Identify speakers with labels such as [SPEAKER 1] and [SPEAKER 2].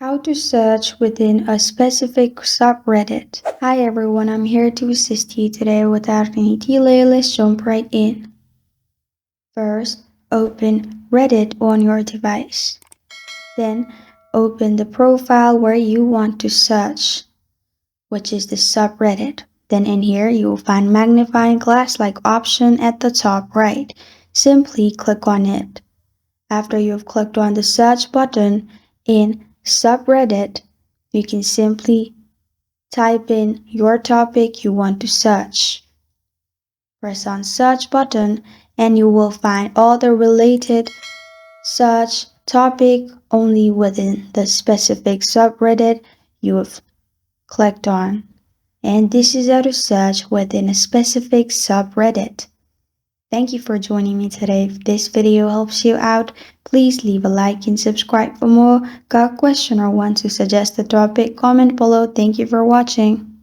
[SPEAKER 1] How to search within a specific subreddit. Hi everyone, I'm here to assist you today. Without any delay, let's jump right in. First, open Reddit on your device. Then, open the profile where you want to search, which is the subreddit. Then in here, you will find magnifying glass-like option at the top right. Simply click on it. After you've clicked on the search button in subreddit, you can simply type in your topic you want to search. Press on search button and you will find all the related search topic only within the specific subreddit you have clicked on. And this is how to search within a specific subreddit. Thank you for joining me today. If this video helps you out, please leave a like and subscribe for more. Got a question or want to suggest a topic? Comment below. Thank you for watching.